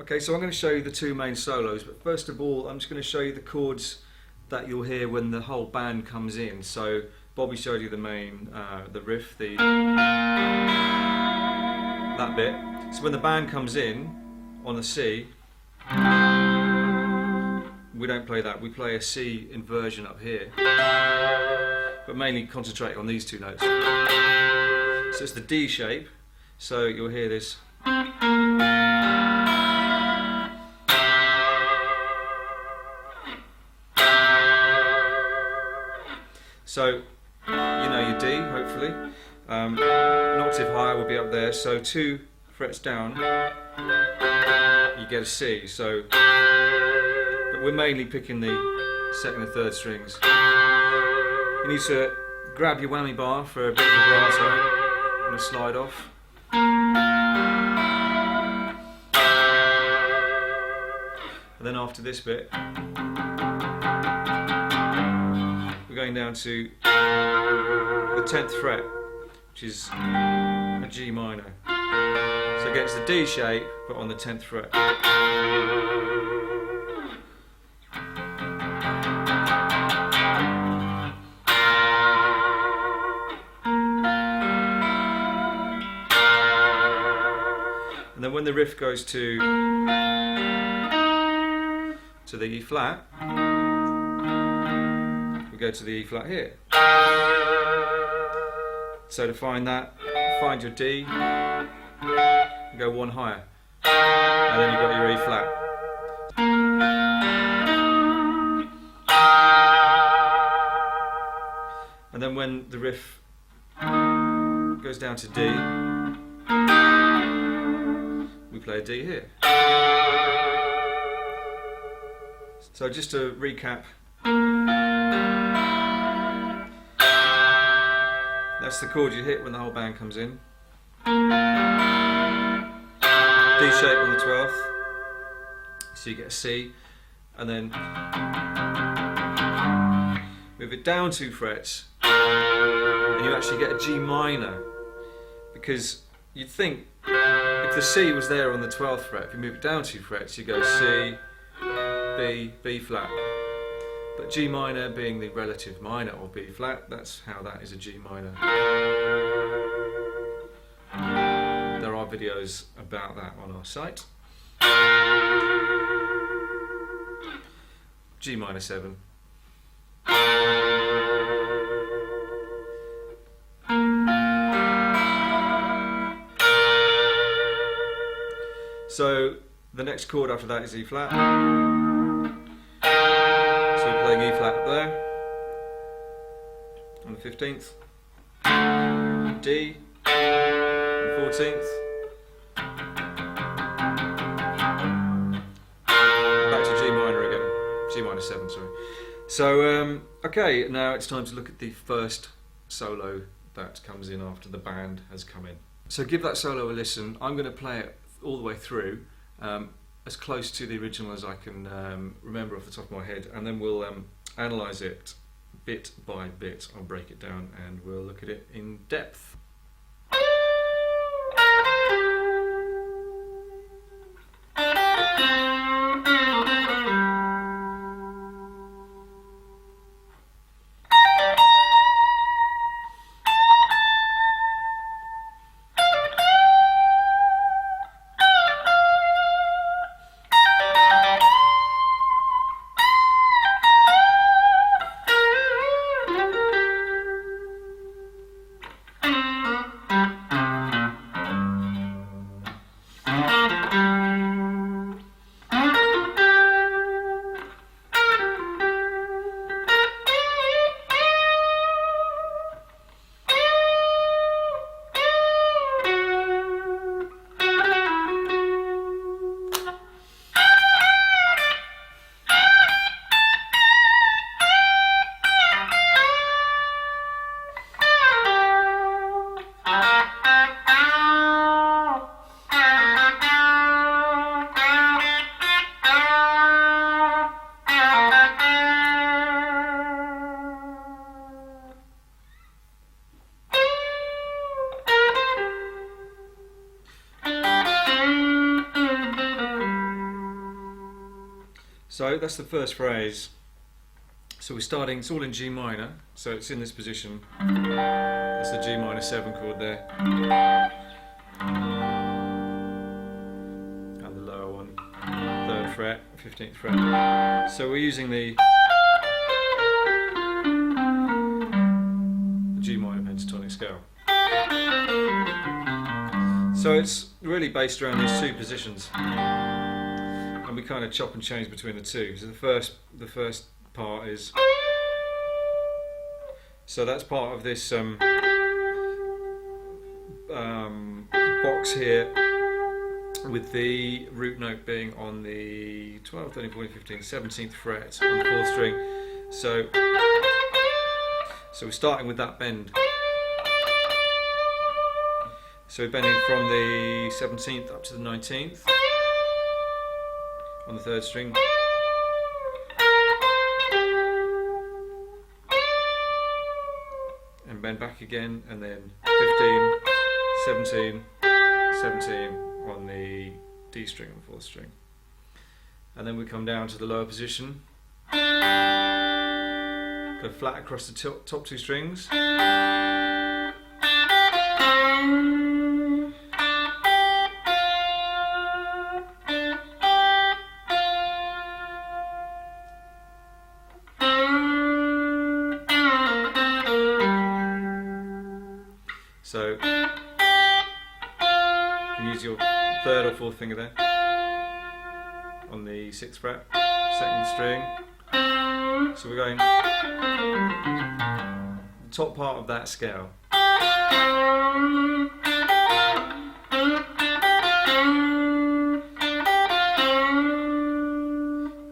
Okay, so I'm going to show you the two main solos, but first of all I'm just going to show you the chords that you'll hear when the whole band comes in. So Bobby showed you the main, the riff, that bit. So when the band comes in on the C, we don't play that, we play a C inversion up here, but mainly concentrate on these two notes. So it's the D shape, so you'll hear this. So you know your D, hopefully. An octave higher will be up there, so 2 frets down you get a C. So, but we're mainly picking the second and third strings. You need to grab your whammy bar for a bit of vibrato and a slide off. And then after this bit, we're going down to the 10th fret, which is a G minor. So it gets the D shape, but on the 10th fret. And then when the riff goes to the E flat, we go to the E flat here. So to find that, find your D, and go one higher, and then you've got your E flat. And then when the riff goes down to D, we play a D here. So just to recap, that's the chord you hit when the whole band comes in. D shape on the 12th, so you get a C, and then move it down 2 frets, and you actually get a G minor, because you'd think if the C was there on the 12th fret, if you move it down 2 frets, you go C, B, B flat. But G minor being the relative minor of B flat, that's how that is a G minor. There are videos about that on our site. G minor 7. So the next chord after that is E flat. So we're playing E flat up there on the 15th, D on the 14th, back to G minor again, G minor 7, sorry. So okay, now it's time to look at the first solo that comes in after the band has come in. So give that solo a listen. I'm going to play it all the way through, as close to the original as I can remember off the top of my head, and then we'll analyse it bit by bit. I'll break it down and we'll look at it in depth. So that's the first phrase. So we're starting, it's all in G minor, so it's in this position. That's the G minor 7 chord there. And the lower one, 3rd fret, 15th fret. So we're using the G minor pentatonic scale. So it's really based around these two positions. And we kind of chop and change between the two. So the first part is, so that's part of this box here, with the root note being on the 12th, 13th, 14th, 15th, 17th fret on the 4th string. So we're starting with that bend. So we're bending from the 17th up to the 19th on the 3rd string. And bend back again, and then 15, 17, 17 on the D string on the 4th string. And then we come down to the lower position, go flat across the top two strings, so you can use your 3rd or 4th finger there on the 6th fret, 2nd string. So we're going the top part of that scale.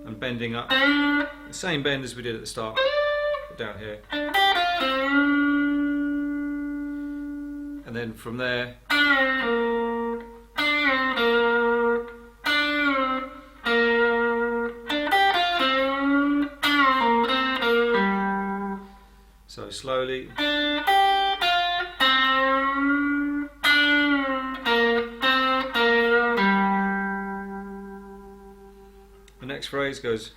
And bending up, the same bend as we did at the start, but down here. And then from there, so slowly. The next phrase goes.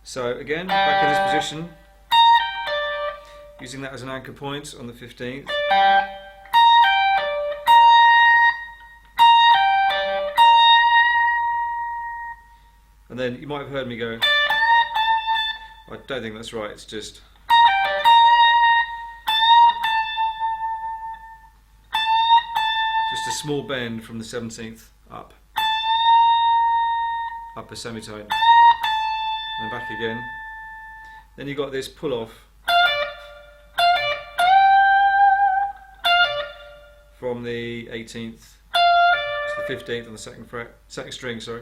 So again, back in this position, using that as an anchor point on the 15th. And then you might have heard me go, I don't think that's right, it's just a small bend from the 17th up a semitone. And then back again. Then you got this pull off from the 18th to the 15th on the 2nd fret, 2nd string, sorry.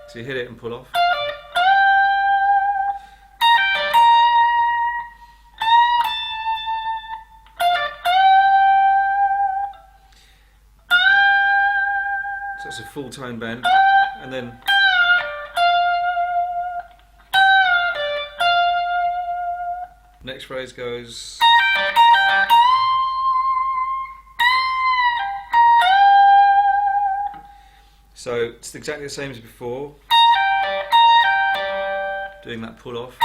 So you hit it and pull off. So it's a full tone bend, and then next phrase goes. So it's exactly the same as before, doing that pull off.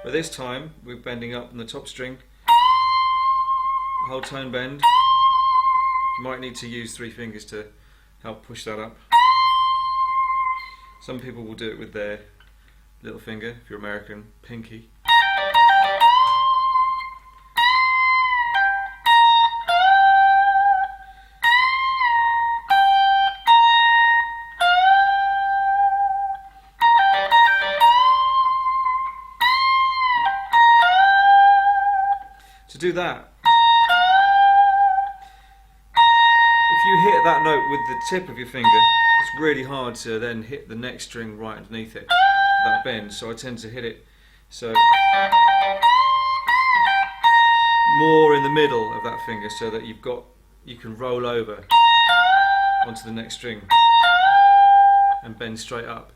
But this time we're bending up on the top string, a whole tone bend. You might need to use 3 fingers to help push that up. Some people will do it with their little finger, if you're American, pinky. To do that, if you hit that note with the tip of your finger, it's really hard to then hit the next string right underneath it, that bend, so I tend to hit it so more in the middle of that finger, so that you can roll over onto the next string and bend straight up.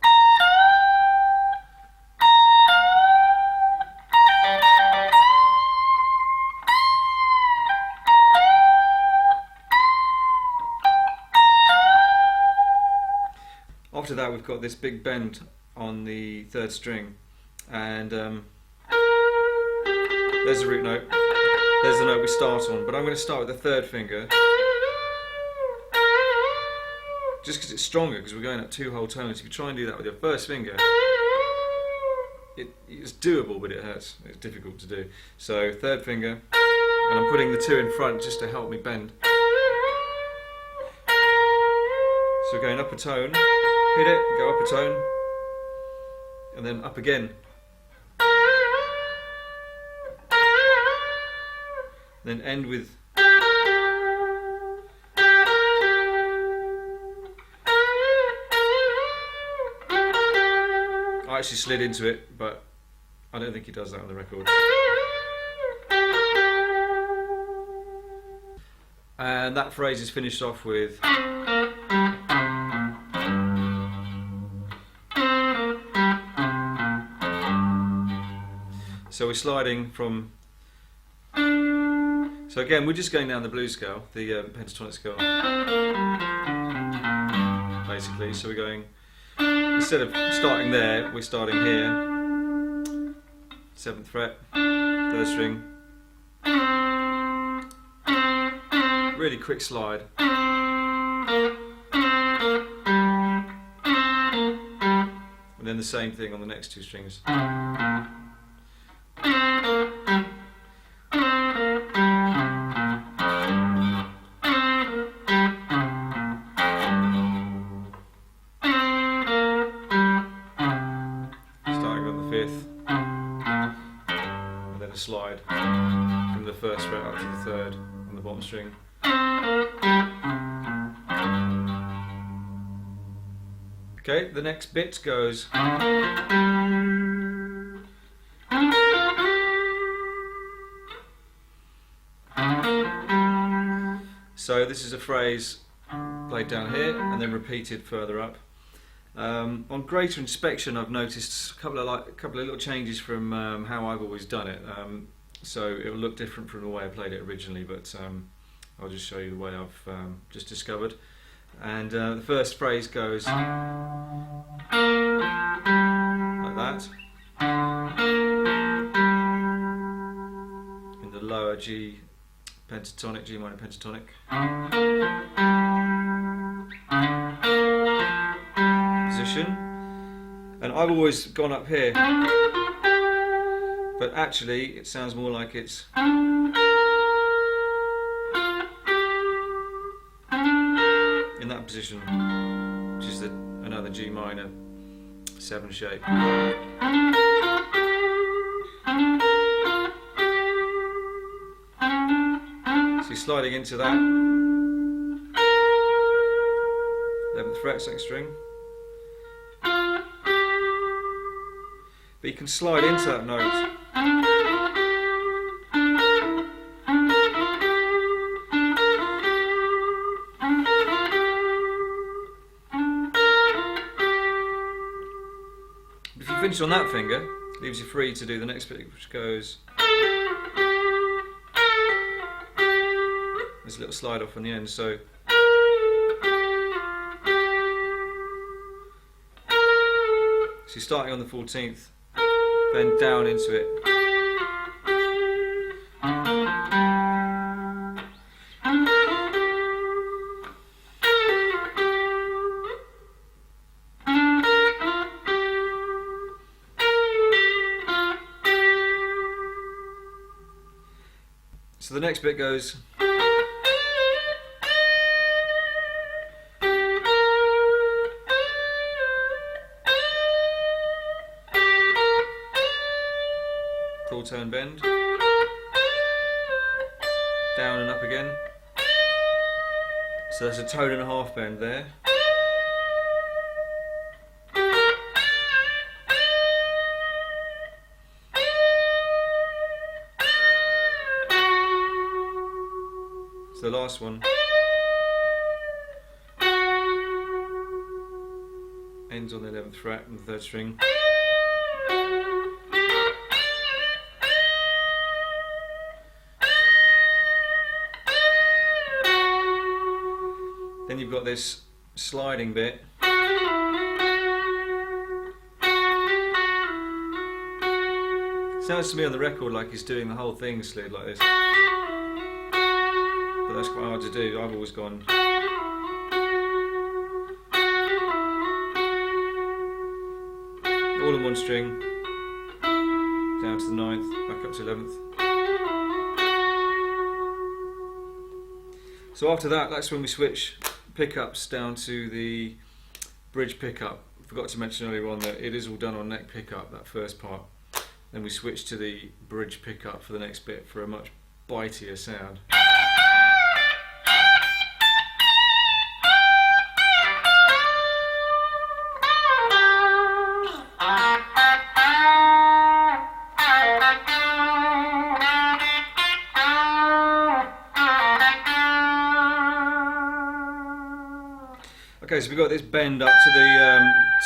that we've got this big bend on the third string, and there's the root note, there's the note we start on, but I'm going to start with the third finger just because it's stronger, because we're going up 2 whole tones. If you try and do that with your first finger, it's doable, but it hurts. It's difficult to do. So third finger, and I'm putting the 2 in front just to help me bend. So going up a tone, hit it, go up a tone, and then up again. Then end with I actually slid into it, but I don't think he does that on the record. And that phrase is finished off with so we're sliding from, so again we're just going down the blues scale, the pentatonic scale basically. So we're going, instead of starting there, we're starting here, 7th fret, 3rd string, really quick slide, and then the same thing on the next 2 strings. And then a slide from the 1st fret up to the 3rd on the bottom string. Okay, the next bit goes so this is a phrase played down here and then repeated further up. On greater inspection, I've noticed a couple of little changes from how I've always done it. So it will look different from the way I played it originally, but I'll just show you the way I've just discovered. And the first phrase goes like that in the lower G pentatonic, G minor pentatonic. Position, and I've always gone up here, but actually it sounds more like it's in that position, which is another G minor 7 shape. So you're sliding into that 11th fret, 2nd string. But you can slide into that note. If you finish on that finger, it leaves you free to do the next bit, which goes. There's a little slide off on the end, so. So you're starting on the 14th. Then down into it. So the next bit goes. Full tone bend, down and up again, so there's a tone and a half bend there. So the last one ends on the 11th fret and the 3rd string. Then you've got this sliding bit Sounds to me on the record like he's doing the whole thing slid like this, but that's quite hard to do. I've always gone all in one string, down to the 9th, back up to 11th. So after that, that's when we switch pickups down to the bridge pickup. Forgot to mention earlier on that it is all done on neck pickup, that first part. Then we switch to the bridge pickup for the next bit for a much bitier sound. Okay, so we've got this bend up to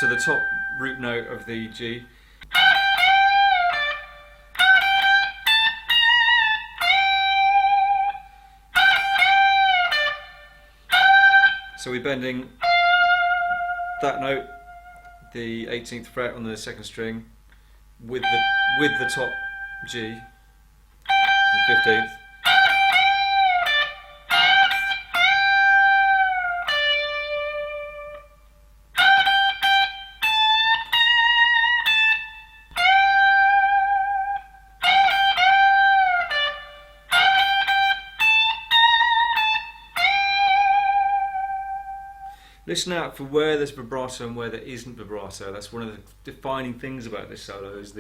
the top root note of the G. So we're bending that note, the 18th fret on the 2nd string, with the top G, the 15th. Listen out for where there's vibrato and where there isn't vibrato. That's one of the defining things about this solo, is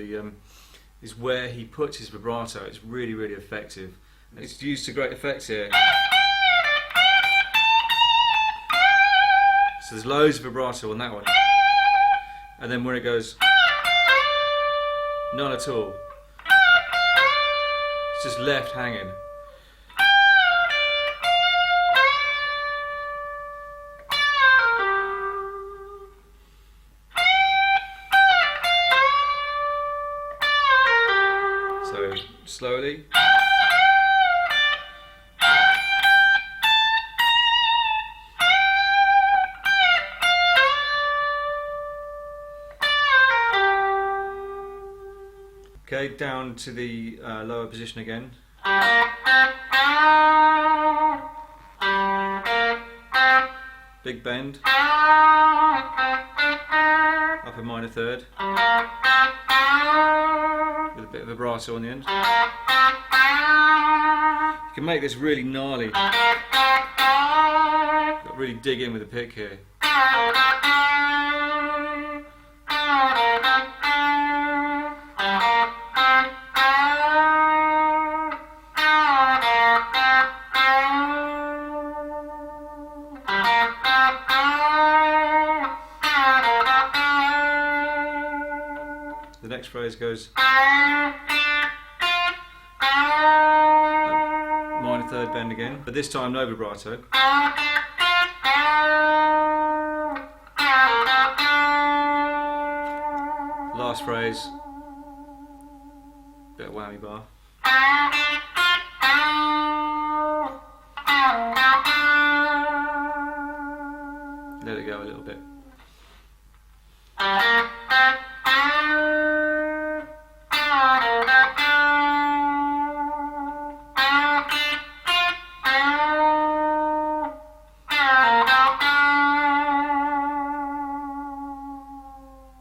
where he puts his vibrato. It's really, really effective. It's used to great effect here. So there's loads of vibrato on that one. And then where it goes, none at all. It's just left hanging. Slowly. Okay, down to the lower position again. Big bend. Upper minor third. With a bit of vibrato on the end. You can make this really gnarly. Got to really dig in with the pick here. The next phrase goes minor third bend again, but this time no vibrato. Last phrase, bit of whammy bar. Let it go a little bit.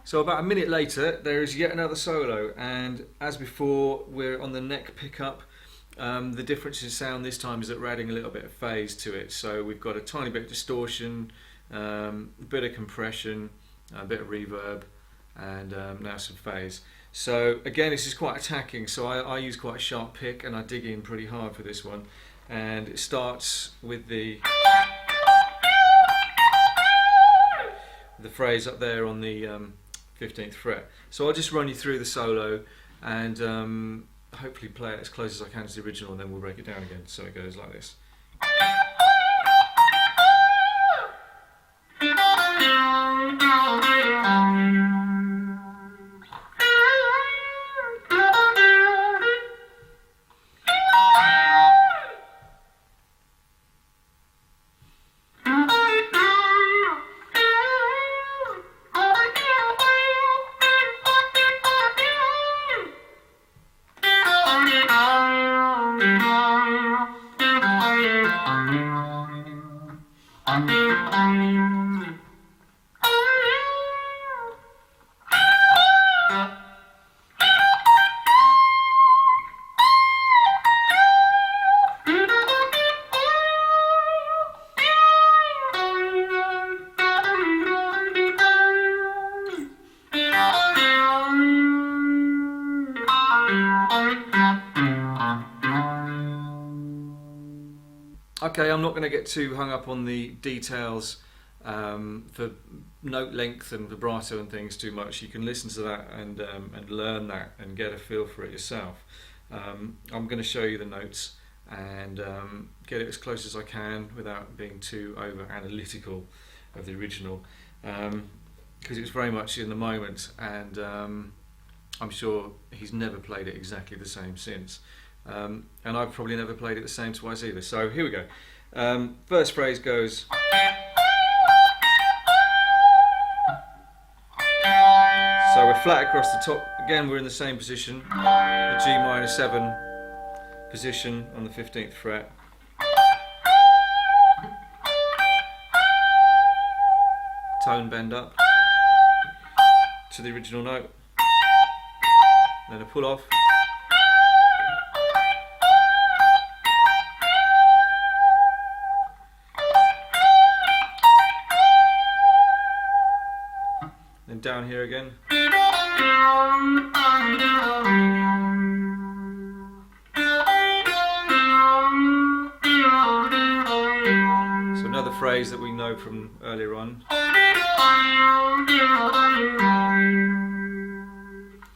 So about a minute later, there is yet another solo, and as before, we're on the neck pickup. The difference in sound this time is that we're adding a little bit of phase to it. So we've got a tiny bit of distortion, a bit of compression, a bit of reverb, and now some phase. So again, this is quite attacking, so I use quite a sharp pick and I dig in pretty hard for this one. And it starts with the phrase up there on the 15th fret. So I'll just run you through the solo and hopefully play it as close as I can to the original, and then we'll break it down again. So it goes like this. Okay, I'm not going to get too hung up on the details for note length and vibrato and things too much. You can listen to that and learn that and get a feel for it yourself. I'm going to show you the notes and get it as close as I can without being too over analytical of the original, because it's very much in the moment, and I'm sure he's never played it exactly the same since, and I've probably never played it the same twice either. So here we go. First phrase goes, so we're flat across the top. Again, we're in the same position, the G minor 7 position on the 15th fret. Tone bend up to the original note, then a pull off, then down here again. So another phrase that we know from earlier on.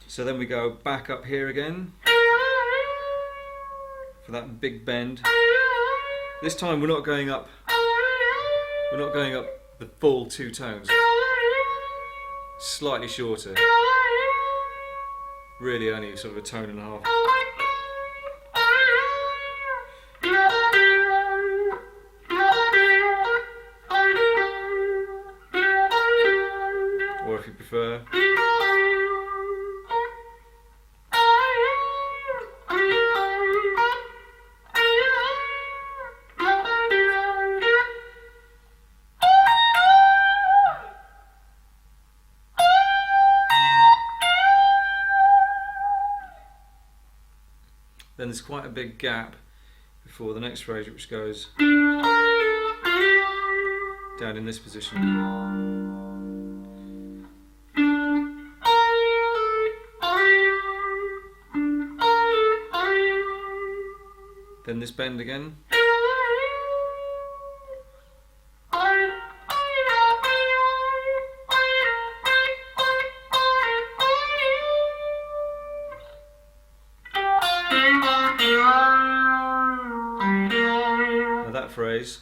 So then we go back up here again for that big bend. This time we're not going up the full 2 tones. Slightly shorter. Really only sort of a tone and a half. Or if you prefer, then there's quite a big gap before the next phrase, which goes down in this position. Then this bend again. Now that phrase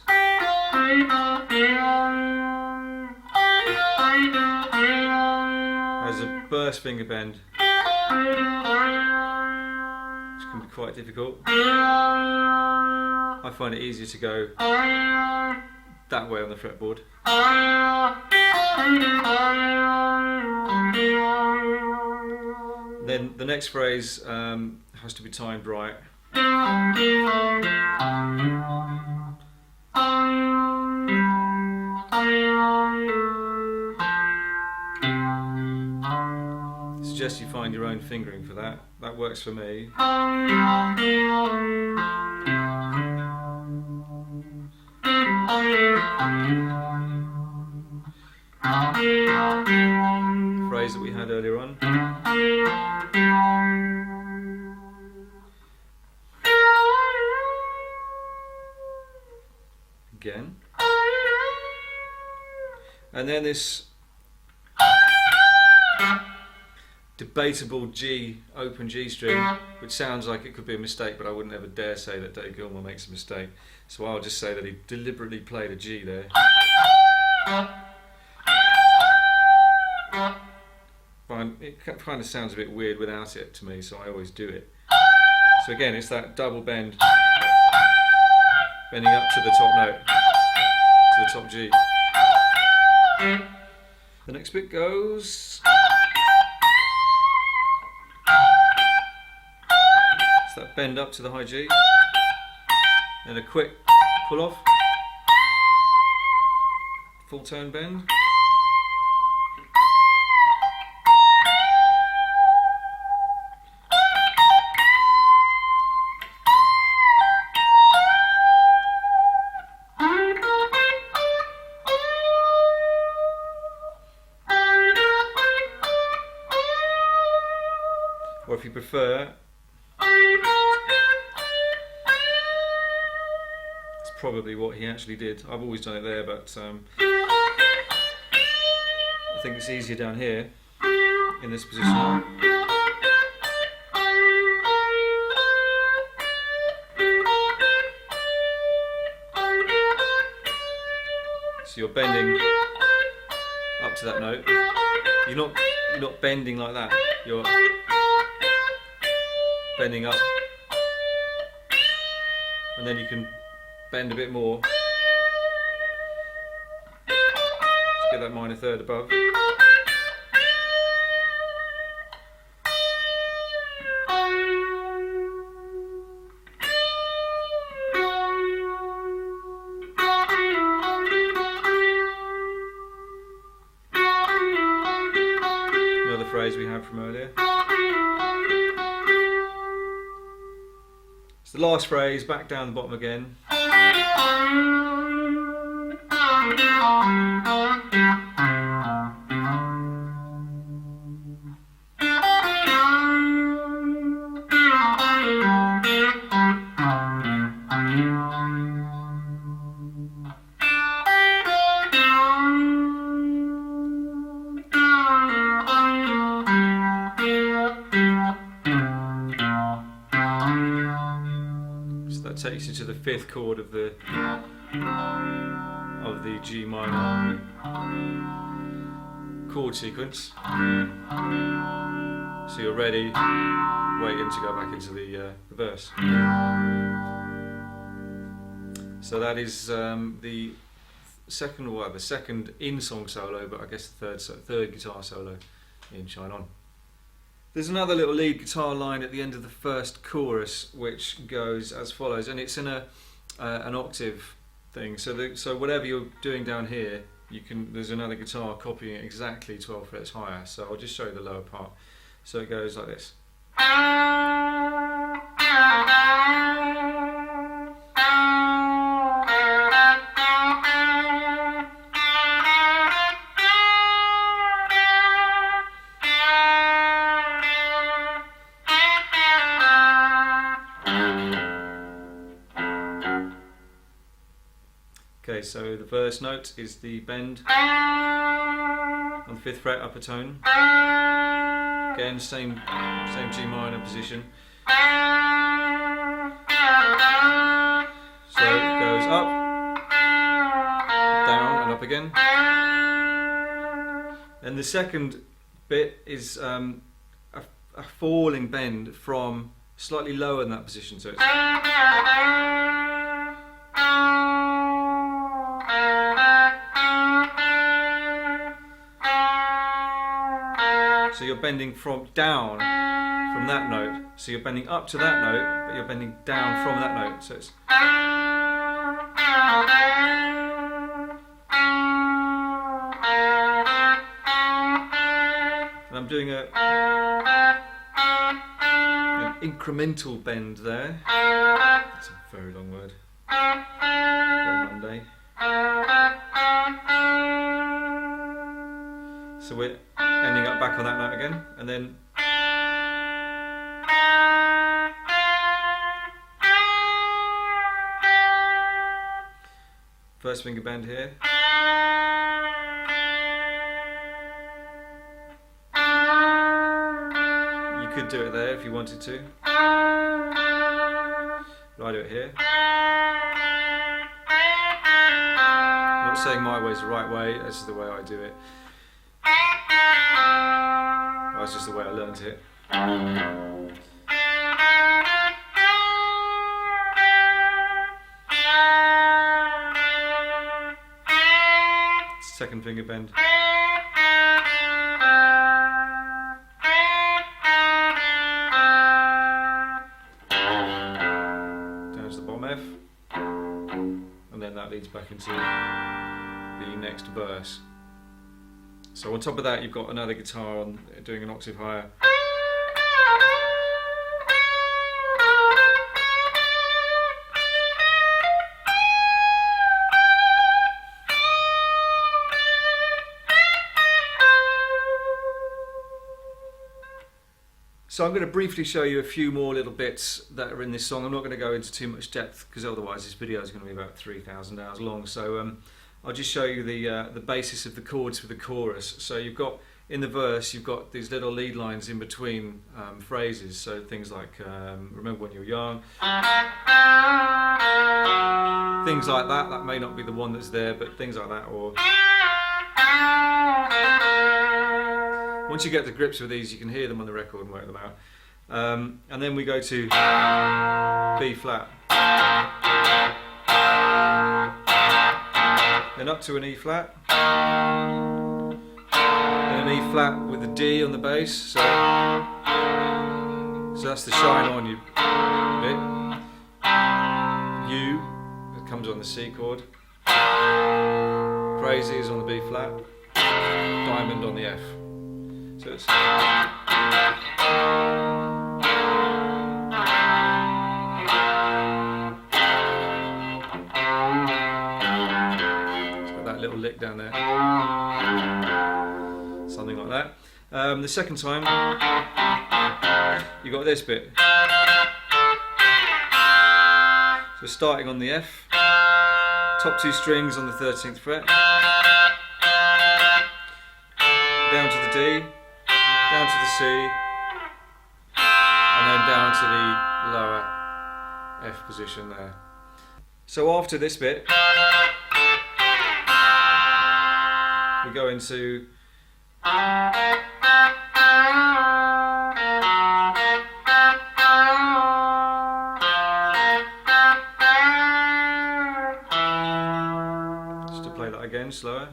has a burst finger bend, which can be quite difficult. I find it easier to go that way on the fretboard. Then the next phrase has to be timed right. I suggest you find your own fingering for that. That works for me. Phrase that we had earlier on. Again. And then this debatable G, open G string, which sounds like it could be a mistake, but I wouldn't ever dare say that Dave Gilmour makes a mistake. So I'll just say that he deliberately played a G there. It kind of sounds a bit weird without it to me, so I always do it. So again, it's that double bend, bending up to the top note, to the top G. The next bit goes. It's that bend up to the high G, and a quick pull off, full tone bend. Or if you prefer, it's probably what he actually did. I've always done it there, but I think it's easier down here in this position. So you're bending up to that note. You're not bending like that. You're bending up, and then you can bend a bit more to get that minor third above. Another phrase we had from earlier. It's the last phrase, back down the bottom again. Takes you to the fifth chord of the G minor chord sequence. So you're ready, waiting to go back into the verse. So that is the second in-song solo, but I guess the third guitar solo in Shine On. There's another little lead guitar line at the end of the first chorus, which goes as follows, and it's in an octave thing. So whatever you're doing down here, there's another guitar copying it exactly 12 frets higher. So I'll just show you the lower part. So it goes like this. Okay, so the verse note is the bend on the 5th fret, upper tone. Again, same G minor position. So it goes up, down and up again. And the second bit is a falling bend from slightly lower than that position. So it's so you're bending down from that note. So you're bending up to that note, but you're bending down from that note. So it's and I'm doing an incremental bend there. That's a very long word for Monday. So we're ending up back on that note again, and then first finger bend here. You could do it there if you wanted to, but I do it here. I'm not saying my way is the right way, this is the way I do it. That's just the way I learned it. Second finger bend. Down to the bottom F. And then that leads back into the next verse. So on top of that, you've got another guitar doing an octave higher. So I'm going to briefly show you a few more little bits that are in this song. I'm not going to go into too much depth because otherwise this video is going to be about 3,000 hours long. So I'll just show you the basis of the chords for the chorus. So you've got, in the verse, you've got these little lead lines in between phrases. So things like, remember when you were young. Things like that. That may not be the one that's there, but things like that. Or once you get to grips with these, you can hear them on the record and work them out. And then we go to B flat. Then up to an E flat. And an E flat with a D on the bass. So that's the shine on you bit. U, it comes on the C chord. Crazy is on the B flat. Diamond on the F. So it's got that little lick down there. Something like that. The second time, you got this bit. So starting on the F, top two strings on the 13th fret, down to the D, down to the C, and then down to the lower F position there. So after this bit, we go into just to play that again, slower.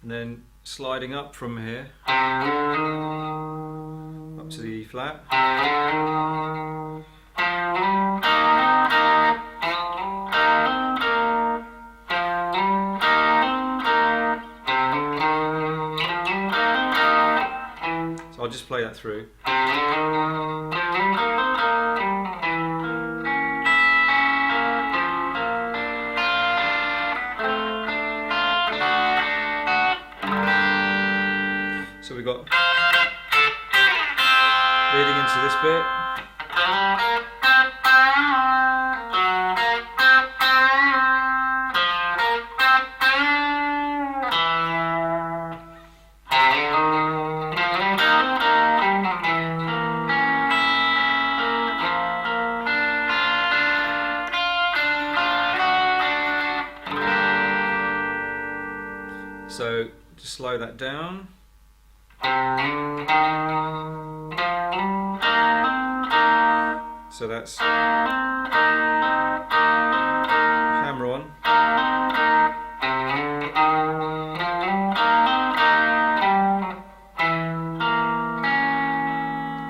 And then sliding up from here, up to the E flat. So I'll just play that through. So we've got leading into this bit. So just slow that down. So that's hammer on.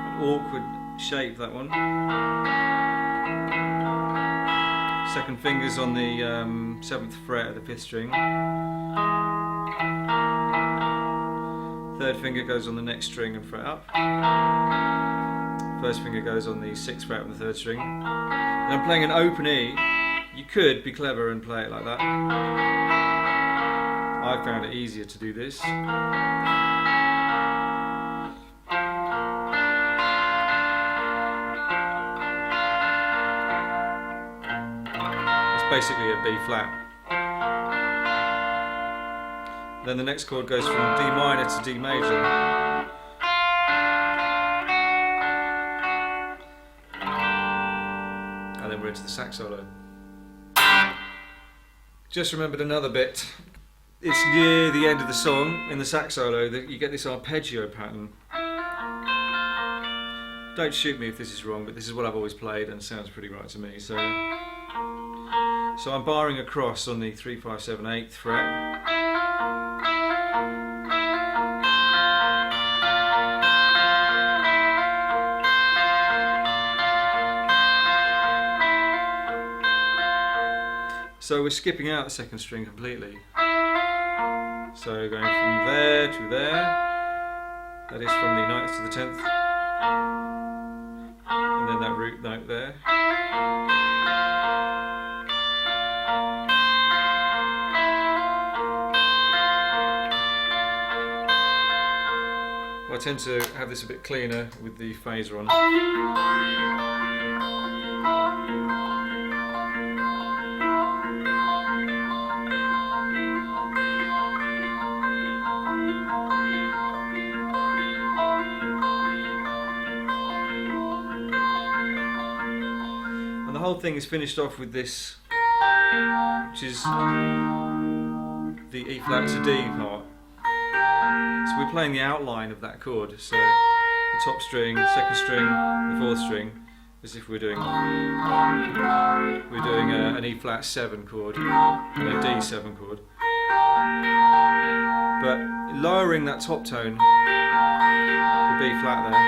An awkward shape, that one. Second finger's on the 7th fret of the 5th string. Third finger goes on the next string and fret up. First finger goes on the 6th fret on the 3rd string. And I'm playing an open E. You could be clever and play it like that. I found it easier to do this. It's basically a B flat. Then the next chord goes from D minor to D major. And then we're into the sax solo. Just remembered another bit. It's near the end of the song in the sax solo that you get this arpeggio pattern. Don't shoot me if this is wrong, but this is what I've always played and sounds pretty right to me. So I'm barring across on the 3, 5, 7, 8th fret. So we're skipping out the 2nd string completely. So going from there to there, that is from the 9th to the 10th, and then that root note there. I tend to have this a bit cleaner with the phaser on. And the whole thing is finished off with this, which is the E flat to D part. So we're playing the outline of that chord. So the top string, second string, the fourth string, as if we're doing an E flat 7 chord and a D7 chord. But lowering that top tone, the B flat there.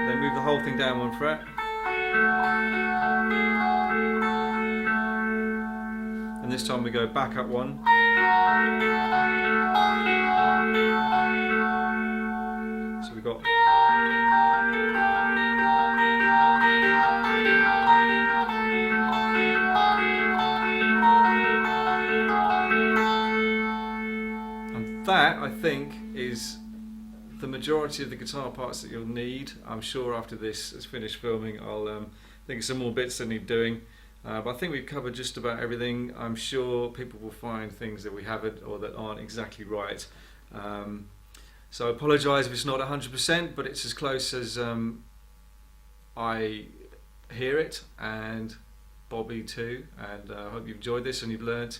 Then move the whole thing down 1 fret. And this time we go back up 1. So we got and that, I think, is the majority of the guitar parts that you'll need. I'm sure after this is finished filming, I'll think of some more bits that need doing. But I think we've covered just about everything. I'm sure people will find things that we haven't or that aren't exactly right. So I apologise if it's not 100%, but it's as close as I hear it, and Bobby too. And I hope you've enjoyed this and you've learnt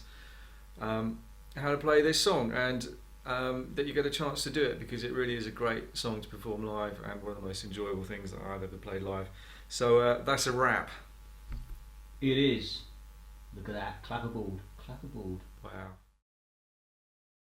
how to play this song, and that you get a chance to do it, because it really is a great song to perform live and one of the most enjoyable things that I've ever played live. So that's a wrap. It is. Look at that. Clapperboard. Clapperboard. Wow.